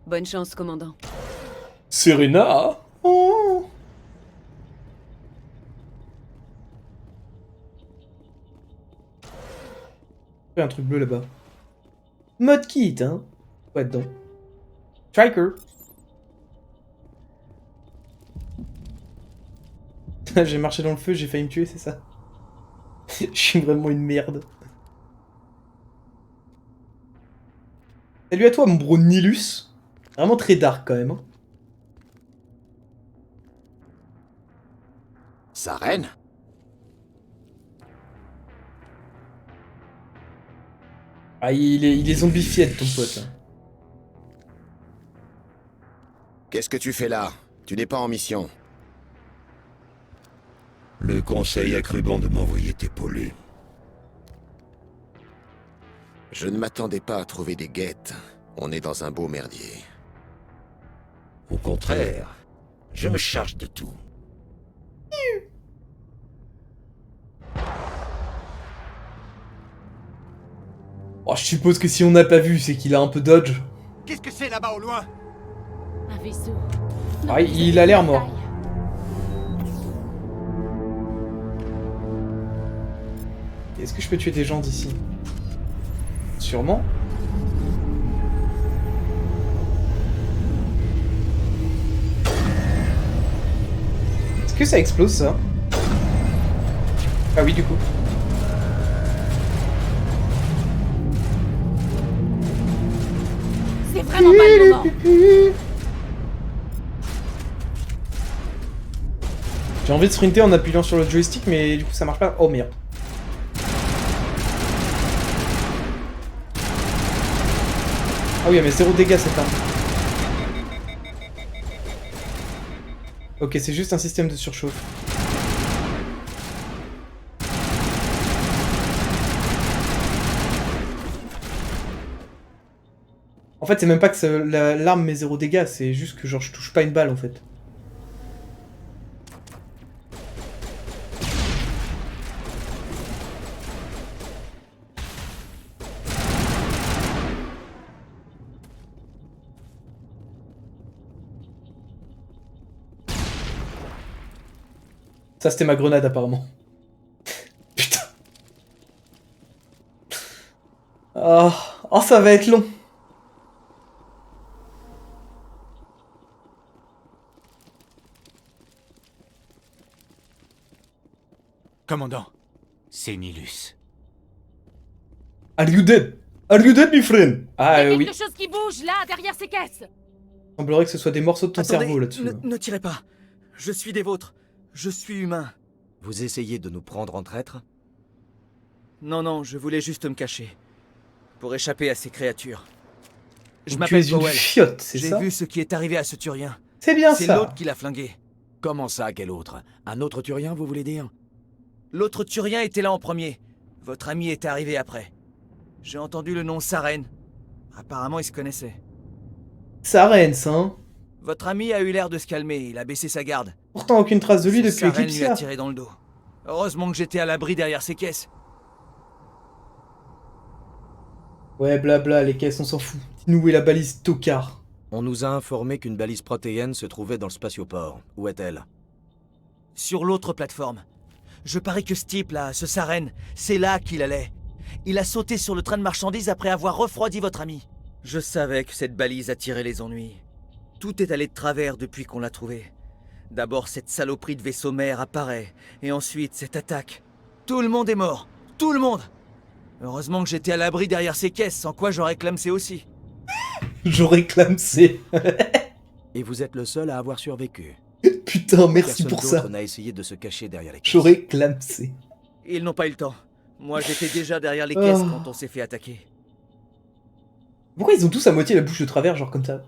Bonne chance, commandant. Serena. Oh. Il y a un truc bleu là-bas. Mode kit, hein. Quoi dedans? Striker. J'ai marché dans le feu, j'ai failli me tuer, c'est ça? Je suis vraiment une merde. Salut à toi, mon bro Nilus. Vraiment très dark quand même. Hein. Sa reine? Ah, il est zombifié, ton pote. Là. Qu'est-ce que tu fais là? Tu n'es pas en mission. Le conseil a cru bon de m'envoyer t'épauler. Je ne m'attendais pas à trouver des guettes. On est dans un beau merdier. Au contraire, je me charge de tout. Oh, je suppose que si on n'a pas vu, c'est qu'il a un peu dodge. Qu'est-ce que c'est là-bas au loin? Un vaisseau. Ah, il a l'air mort. Est-ce que je peux tuer des gens d'ici? Sûrement. Est-ce que ça explose, ça? Ah oui, du coup. C'est vraiment pas le moment. J'ai envie de sprinter en appuyant sur le joystick, mais du coup ça marche pas. Oh merde. Ah oui, mais 0 dégâts cette arme. Ok, c'est juste un système de surchauffe. En fait, c'est même pas que l'arme met 0 dégâts, c'est juste que genre je touche pas une balle en fait. Ça, c'était ma grenade, apparemment. Putain. Oh, ça va être long. Commandant, c'est Nilus. Are you dead? Are you dead, my friend? Ah, Il y a oui. quelque chose qui bouge là, derrière ces caisses. Il semblerait que ce soit des morceaux de ton Attendez, cerveau là-dessous. Ne tirez pas. Je suis des vôtres. Je suis humain. Vous essayez de nous prendre en traître? Non, non, je voulais juste me cacher. Pour échapper à ces créatures. Je Tu m'appelle es une Powell. fiotte, c'est ça? J'ai vu ce qui est arrivé à ce Turien. C'est bien C'est ça. l'autre qui l'a flingué. Comment ça, quel autre? Un autre Turien, vous voulez dire? L'autre Turien était là en premier. Votre ami était arrivé après. J'ai entendu le nom Saren. Apparemment, ils se connaissaient. Sarens, hein. Votre ami a eu l'air de se calmer, il a baissé sa garde. Pourtant, aucune trace de lui Ce depuis Saren Eclipse lui a là. tiré dans le dos. Heureusement que j'étais à l'abri derrière ces caisses. Ouais, blabla, les caisses, on s'en fout. Dis-nous où est la balise tocard. On nous a informé qu'une balise protéenne se trouvait dans le spatioport. Où est-elle? Sur l'autre plateforme. Je parie que ce type là, ce Saren, c'est là qu'il allait. Il a sauté sur le train de marchandises après avoir refroidi votre ami. Je savais que cette balise attirait les ennuis. Tout est allé de travers depuis qu'on l'a trouvé. D'abord cette saloperie de vaisseau mère apparaît, et ensuite cette attaque. Tout le monde est mort. Tout le monde. Heureusement que j'étais à l'abri derrière ces caisses, sans quoi j'aurais clamsé aussi. J'aurais clamsé. Et vous êtes le seul à avoir survécu. Putain, merci Personne pour ça. d'autre n'a essayé de se cacher derrière les caisses. J'aurais clamsé. Ils n'ont pas eu le temps. Moi j'étais déjà derrière les caisses quand on s'est fait attaquer. Pourquoi ils ont tous à moitié la bouche de travers, genre comme ça?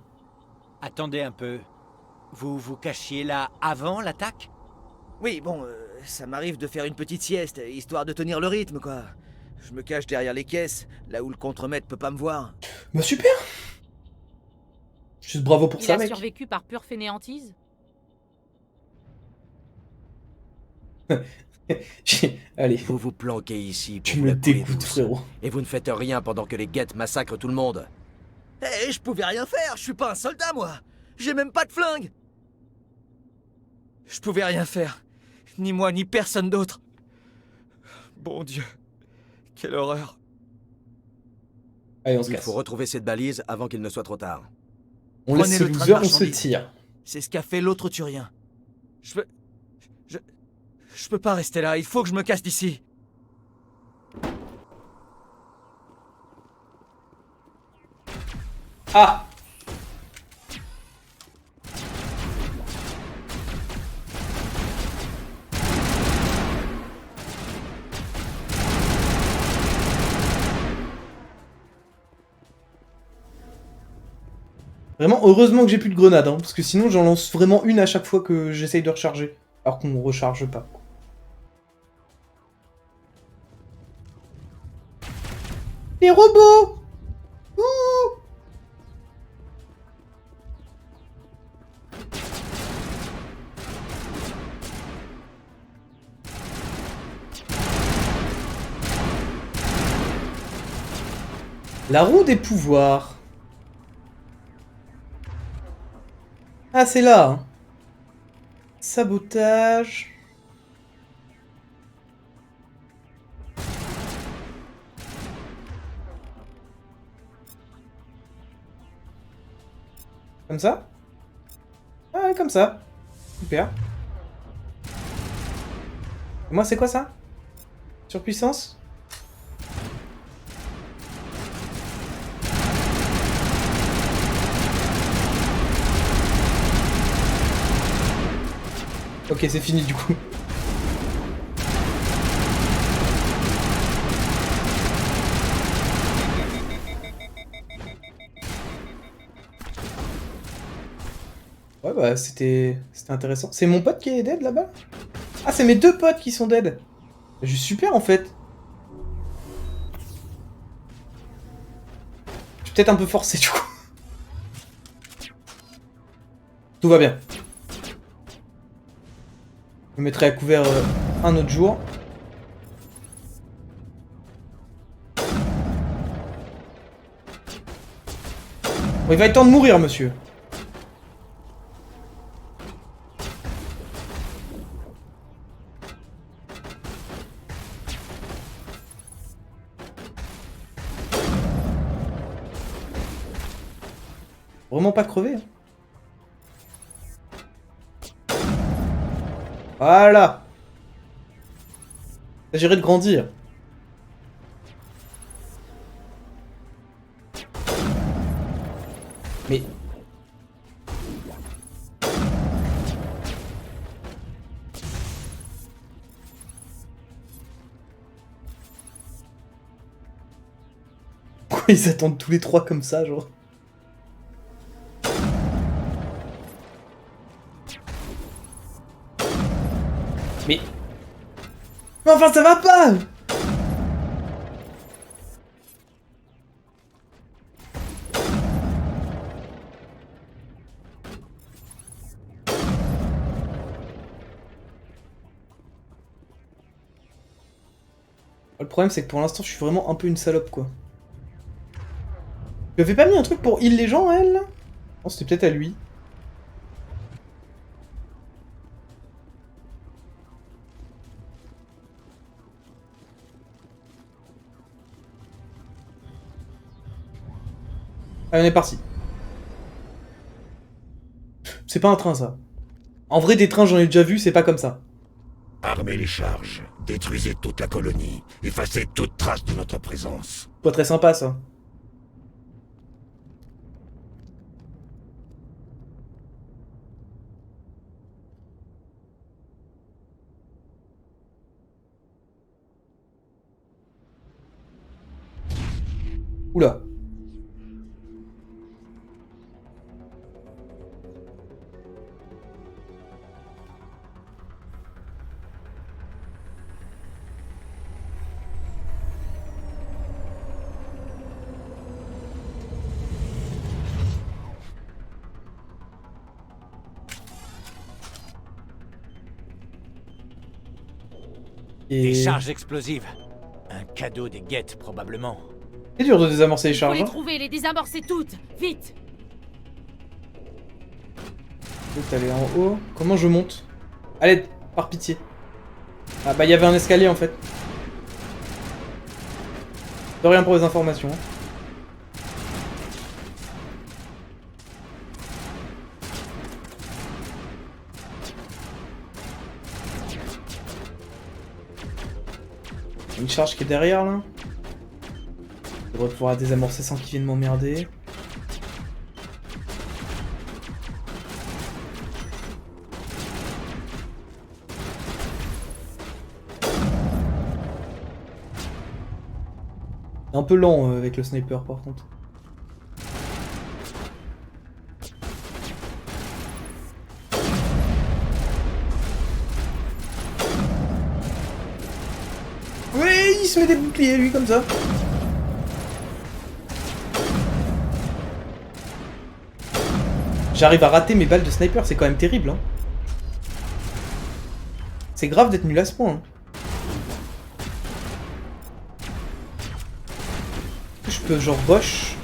Attendez un peu. Vous vous cachiez là avant l'attaque? Oui, bon, ça m'arrive de faire une petite sieste, histoire de tenir le rythme, quoi. Je me cache derrière les caisses, là où le contremaître peut pas me voir. Bah super. Juste bravo pour Il ça, a mec. survécu par pure fainéantise. Allez. Vous vous planquez ici pour Tu vous me la couler dégoûtes, douce. frérot. Et vous ne faites rien pendant que les guettes massacrent tout le monde. Eh, je pouvais rien faire, je suis pas un soldat, moi. J'ai même pas de flingue. Je pouvais rien faire. Ni moi, ni personne d'autre. Bon Dieu. Quelle horreur. Allez, on se Il casse. faut retrouver cette balise avant qu'il ne soit trop tard. On laisse Prenez ce le train de loser, on se marchandises. tire. C'est ce qu'a fait l'autre Turien. Je peux pas rester là, il faut que je me casse d'ici. Ah! Vraiment, heureusement que j'ai plus de grenades, hein, parce que sinon j'en lance vraiment une à chaque fois que j'essaye de recharger. Alors qu'on recharge pas. Les robots! Ouh! La roue des pouvoirs. Ah, c'est là. Hein. Sabotage. Comme ça? Ah ouais, comme ça. Super. Et moi, c'est quoi ça? Surpuissance? Ok, c'est fini du coup. Ouais bah c'était intéressant. C'est mon pote qui est dead là-bas? Ah c'est mes deux potes qui sont dead. Je suis super en fait. Je suis peut-être un peu forcé du coup. Tout va bien. Je me mettrai à couvert un autre jour. Bon, il va être temps de mourir, monsieur. Vraiment pas crever. Hein. Voilà. Il s'agirait de grandir. Mais... Pourquoi ils attendent tous les trois comme ça, genre? Mais enfin ça va pas! Le problème c'est que pour l'instant je suis vraiment un peu une salope quoi. Je avais pas mis un truc pour heal les gens à elle là? Non c'était peut-être à lui. Allez, on est parti. C'est pas un train, ça. En vrai, des trains, j'en ai déjà vu, c'est pas comme ça. Armez les charges, détruisez toute la colonie, effacez toute trace de notre présence. Pas très sympa, ça. Oula. Des charges explosives. Un cadeau des guettes, probablement. C'est dur de désamorcer les Faut charges. les Hein. trouver, les désamorcer toutes, vite. L'autre, elle est en haut. Comment je monte? Allez, par pitié. Ah bah il y avait un escalier en fait. De rien pour les informations. Hein. Une charge qui est derrière là. Je devrais pouvoir la désamorcer sans qu'il vienne m'emmerder. Un peu lent avec le sniper par contre. il se met des boucliers, lui, comme ça. J'arrive à rater mes balles de sniper, c'est quand même terrible, hein. C'est grave d'être nul à ce point, hein. Je peux genre bosch.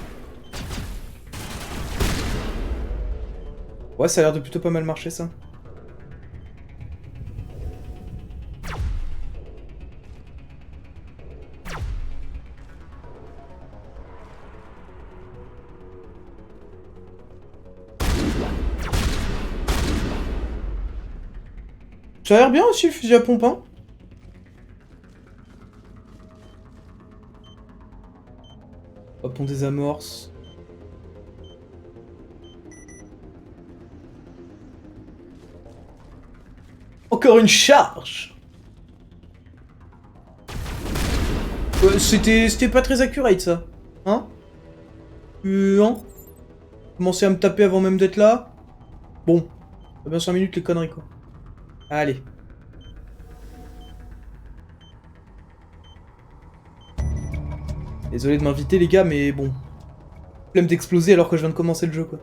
Ouais, ça a l'air de plutôt pas mal marcher, ça. Ça a l'air bien aussi le fusil à pompe, hein. Hop, on désamorce. Encore une charge. C'était pas très accurate, ça. Hein? Non? Commencer à me taper avant même d'être là? Bon. Ça va bien 5 minutes les conneries, quoi. Allez. Désolé de m'inviter les gars, mais bon. Flemme d'exploser alors que je viens de commencer le jeu, quoi.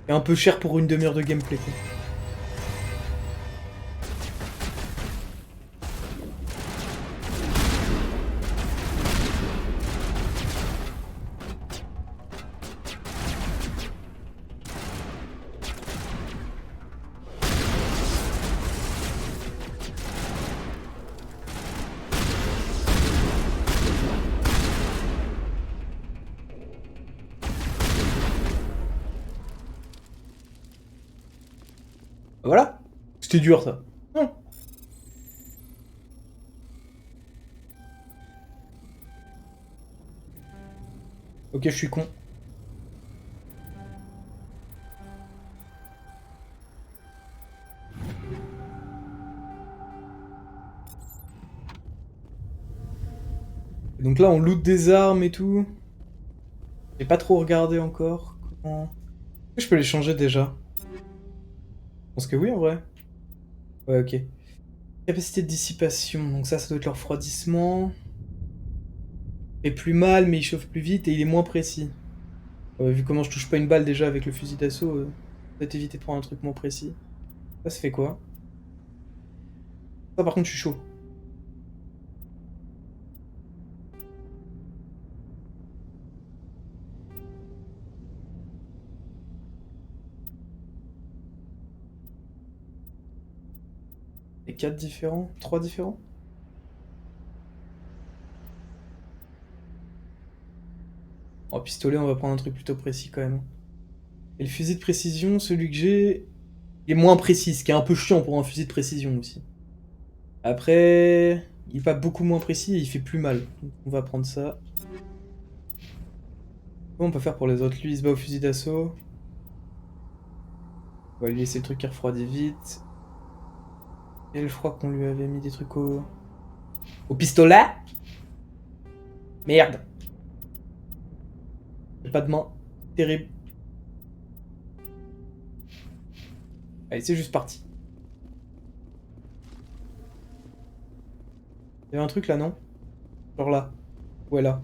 C'est un peu cher pour une demi-heure de gameplay, quoi. Voilà. C'était dur, ça. Non. Ok, je suis con. Donc là, on loot des armes et tout. J'ai pas trop regardé encore. Comment... Je peux les changer déjà. Je pense que oui, en vrai. Ouais, ok. Capacité de dissipation. Donc ça doit être le refroidissement. Il fait plus mal, mais il chauffe plus vite et il est moins précis. Vu comment je touche pas une balle déjà avec le fusil d'assaut, peut-être éviter de prendre un truc moins précis. Ça fait quoi? Ça, par contre, je suis chaud. Et 4 différents? 3 différents? Oh, pistolet, on va prendre un truc plutôt précis quand même. Et le fusil de précision, celui que j'ai, il est moins précis, ce qui est un peu chiant pour un fusil de précision aussi. Après, il est pas beaucoup moins précis et il fait plus mal. Donc on va prendre ça. Comment on peut faire pour les autres? Lui, il se bat au fusil d'assaut. On va lui laisser le truc qui refroidit vite. Et je crois qu'on lui avait mis des trucs au pistolet. Merde. J'ai pas de main. Terrible. Allez, c'est juste parti. Il y avait un truc là, non? Genre là. Ouais, là.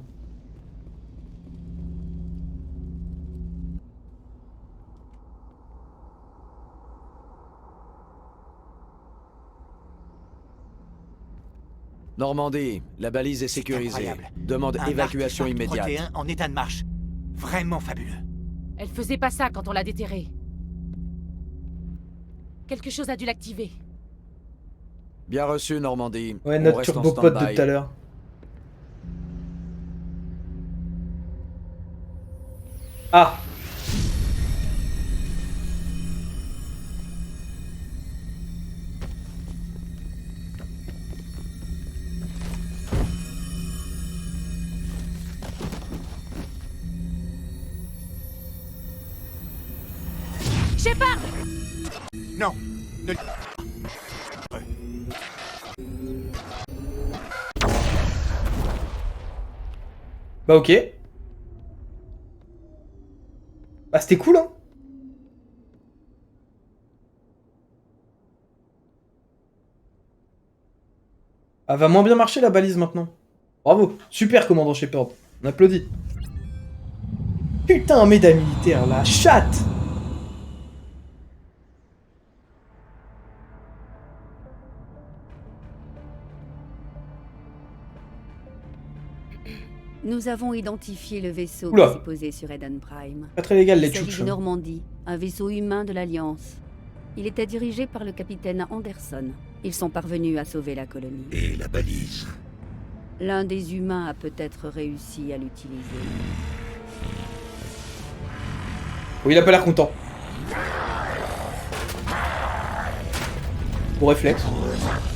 Normandie, la balise est sécurisée. Demande évacuation immédiate. 31 en état de marche. Vraiment fabuleux. Elle faisait pas ça quand on l'a déterrée. Quelque chose a dû l'activer. Bien reçu, Normandie. Ouais, On notre reste en turbopote de stand-by. tout à l'heure. Ah! Shepard! Non, ne... Bah ok. Bah c'était cool, hein. Ah, va moins bien marcher la balise maintenant. Bravo, super commandant Shepard. On applaudit. Putain, un médaille militaire, la chatte! Nous avons identifié le vaisseau Oula. qui s'est posé sur Eden Prime. Pas très légal les Il s'agit tchouches. du Normandie, un vaisseau humain de l'Alliance. Il était dirigé par le capitaine Anderson. Ils sont parvenus à sauver la colonie. Et la balise? L'un des humains a peut-être réussi à l'utiliser. Oui, il a pas l'air content. Au réflexe.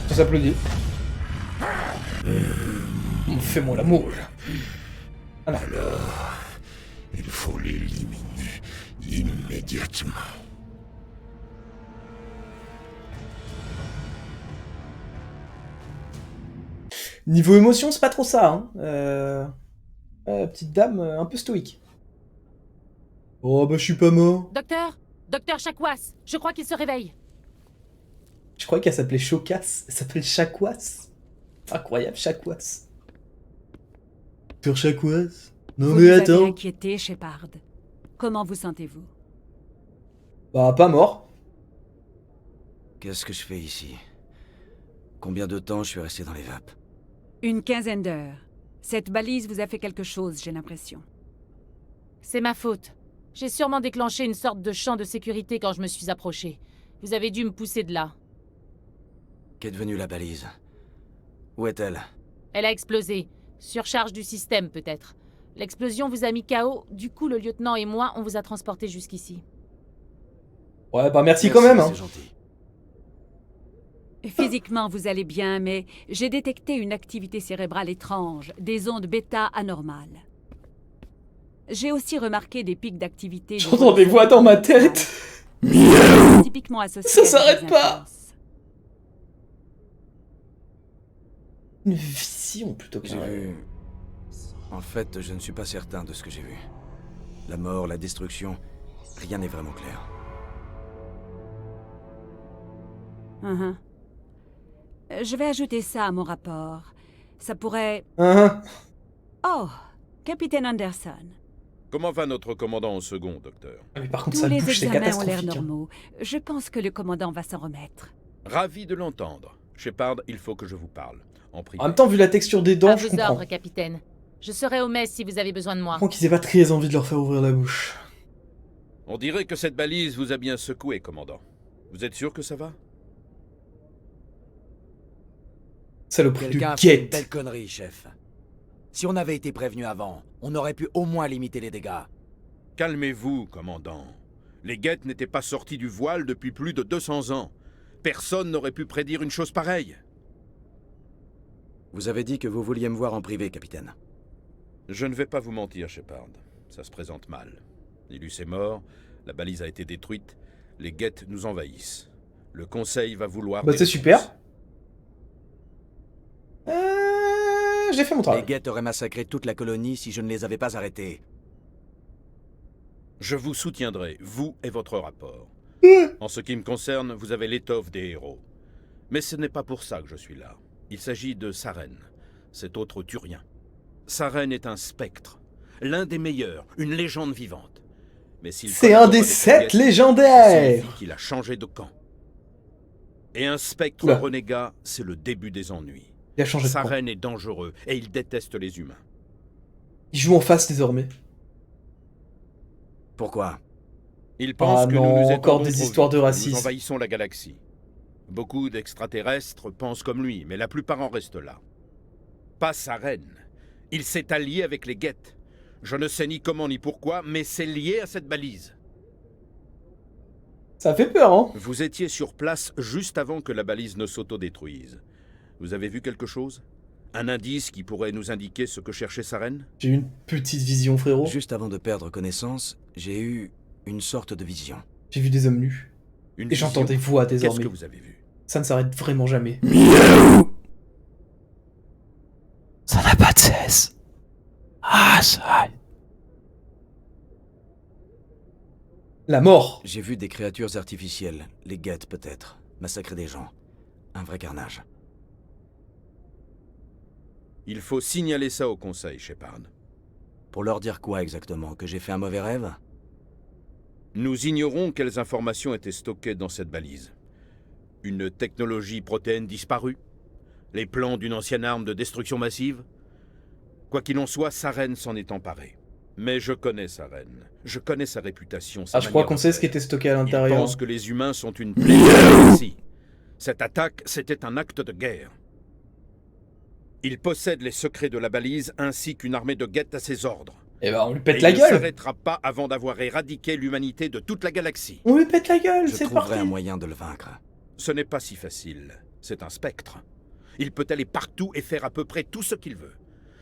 Ça s'applaudit. Fais-moi l'amour. Alors, il faut l'éliminer immédiatement. Niveau émotion, c'est pas trop ça, hein. Petite dame un peu stoïque. Oh bah je suis pas mort. Docteur Chakwas, je crois qu'il se réveille. Je croyais qu'elle s'appelait Chocasse. Elle s'appelle Chakwas. Incroyable, Chakwas. Sur Chakwas? Non Vous mais nous avez attends. inquiété, Shepard. Comment vous sentez-vous? Bah pas mort. Qu'est-ce que je fais ici? Combien de temps je suis resté dans les vapes? Une quinzaine d'heures. Cette balise vous a fait quelque chose, j'ai l'impression. C'est ma faute. J'ai sûrement déclenché une sorte de champ de sécurité quand je me suis approché. Vous avez dû me pousser de là. Qu'est devenue la balise? Où est-elle? Elle a explosé. Surcharge du système, peut-être. L'explosion vous a mis KO, du coup le lieutenant et moi, on vous a transporté jusqu'ici. Ouais bah merci quand même, hein. C'est gentil. Physiquement, vous allez bien, mais j'ai détecté une activité cérébrale étrange, des ondes bêta anormales. J'ai aussi remarqué des pics d'activité... J'entends des voix dans ma tête. Typiquement associées Ça à des s'arrête pas. intenses. Une vision plutôt que J'ai vu... En fait, je ne suis pas certain de ce que j'ai vu. La mort, la destruction, rien n'est vraiment clair. Mhm. Je vais ajouter ça à mon rapport. Ça pourrait... Oh, Capitaine Anderson. Comment va notre commandant au second, docteur? Mais par contre, Tous sa les bouche, c'est examens ont l'air catastrophique. Hein. normaux. Je pense que le commandant va s'en remettre. Ravi de l'entendre. Shepard, il faut que je vous parle. En privé. En même temps, vu la texture des dents, À je vos comprends. ordres, capitaine. Je serai au mess si vous avez besoin de moi. Je comprends qu'ils aient pas très envie de leur faire ouvrir la bouche. On dirait que cette balise vous a bien secoué, commandant. Vous êtes sûr que ça va? Saloperie de Quelqu'un a fait une guette. belle connerie, chef. Si on avait été prévenu avant, on aurait pu au moins limiter les dégâts. Calmez-vous, commandant. Les guettes n'étaient pas sortis du voile depuis plus de 200 ans. Personne n'aurait pu prédire une chose pareille. Vous avez dit que vous vouliez me voir en privé, capitaine. Je ne vais pas vous mentir, Shepard. Ça se présente mal. Nilus est mort, la balise a été détruite, les guettes nous envahissent. Le conseil va vouloir... Bah des c'est réponses. super. J'ai fait mon Les travail. guettes auraient massacré toute la colonie si je ne les avais pas arrêtés. Je vous soutiendrai, vous et votre rapport. En ce qui me concerne, vous avez l'étoffe des héros. Mais ce n'est pas pour ça que je suis là. Il s'agit de Saren, cet autre Turien. Saren est un spectre, l'un des meilleurs, une légende vivante. Mais s'il C'est un collabore des avec les 7 Guettes, légendaires. ça signifie qu'il a changé de camp. Et un spectre Oula. renégat, c'est le début des ennuis. Il a changé de camp. Saren est dangereux et il déteste les humains. Il joue en face désormais. Pourquoi? Il pense Ah que non, nous nous encore étendons des trop histoires vite, de que racisme. Nous envahissons la galaxie. Beaucoup d'extraterrestres pensent comme lui, mais la plupart en restent là. Pas Saren. Il s'est allié avec les Guettes. Je ne sais ni comment ni pourquoi, mais c'est lié à cette balise. Ça fait peur, hein. Vous étiez sur place juste avant que la balise ne s'autodétruise. Vous avez vu quelque chose? Un indice qui pourrait nous indiquer ce que cherchait Saren? J'ai eu une petite vision, frérot. Juste avant de perdre connaissance, j'ai eu une sorte de vision. J'ai vu des hommes nus. Une Et j'entends vision. des voix Qu'est-ce désormais. que vous avez vu? Ça ne s'arrête vraiment jamais. Miaou! Ça n'a pas de cesse. Ah, ça. La mort. J'ai vu des créatures artificielles, les guettes peut-être, massacrer des gens. Un vrai carnage. Il faut signaler ça au Conseil, Shepard. Pour leur dire quoi exactement? Que j'ai fait un mauvais rêve? Nous ignorons quelles informations étaient stockées dans cette balise. Une technologie protéine disparue? Les plans d'une ancienne arme de destruction massive? Quoi qu'il en soit, Saren s'en est emparé. Mais je connais Saren. Je connais sa réputation, sa Ah, je crois manière qu'on de sait ce qui faire. était stocké à Il l'intérieur. pense que les humains sont une plaie de la galaxie. Cette attaque, c'était un acte de guerre. Il possède les secrets de la balise ainsi qu'une armée de guettes à ses ordres. Eh ben, on lui pète Et la il gueule. ne s'arrêtera pas avant d'avoir éradiqué l'humanité de toute la galaxie. On lui pète la gueule, Je c'est trouverai parti. un moyen de le vaincre. Ce n'est pas si facile. C'est un spectre. Il peut aller partout et faire à peu près tout ce qu'il veut.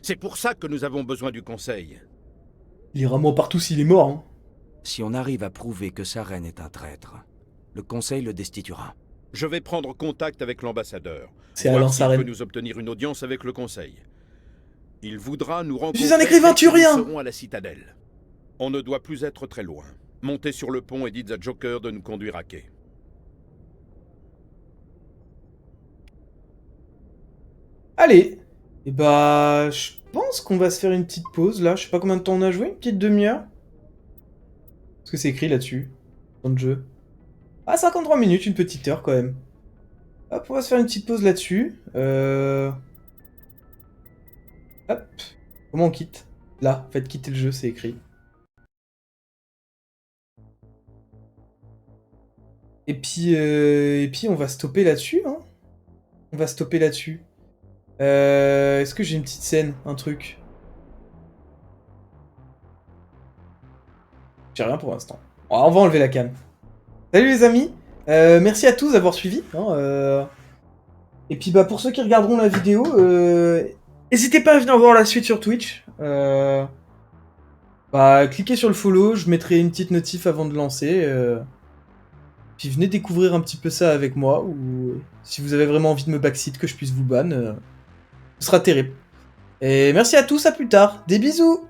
C'est pour ça que nous avons besoin du Conseil. Il ira moins partout s'il est mort. Hein. Si on arrive à prouver que Saren est un traître, le Conseil le destituera. Je vais prendre contact avec l'ambassadeur. C'est voir Alain s'il Saren. peut nous obtenir une audience avec le Conseil. Il voudra nous Je rencontrer. suis un écrivain dès que nous turien. serons à la citadelle. On ne doit plus être très loin. Montez sur le pont et dites à Joker de nous conduire à quai. Allez. Et bah, je pense qu'on va se faire une petite pause là. Je sais pas combien de temps on a joué, une petite demi-heure. Parce que c'est écrit là-dessus, dans le jeu. Ah, 53 minutes, une petite heure quand même. Hop, on va se faire une petite pause là-dessus. Hop. Comment on quitte? Là, faites quitter le jeu, c'est écrit. Et puis on va stopper là-dessus, hein. On va stopper là-dessus. Est-ce que j'ai une petite scène, un truc? J'ai rien pour l'instant. On va enlever la cam. Salut les amis, merci à tous d'avoir suivi. Hein, Et puis bah pour ceux qui regarderont la vidéo, n'hésitez pas à venir voir la suite sur Twitch. Bah cliquez sur le follow, je mettrai une petite notif avant de lancer. Puis venez découvrir un petit peu ça avec moi, ou si vous avez vraiment envie de me backseat, que je puisse vous ban, ce sera terrible. Et merci à tous, à plus tard, des bisous!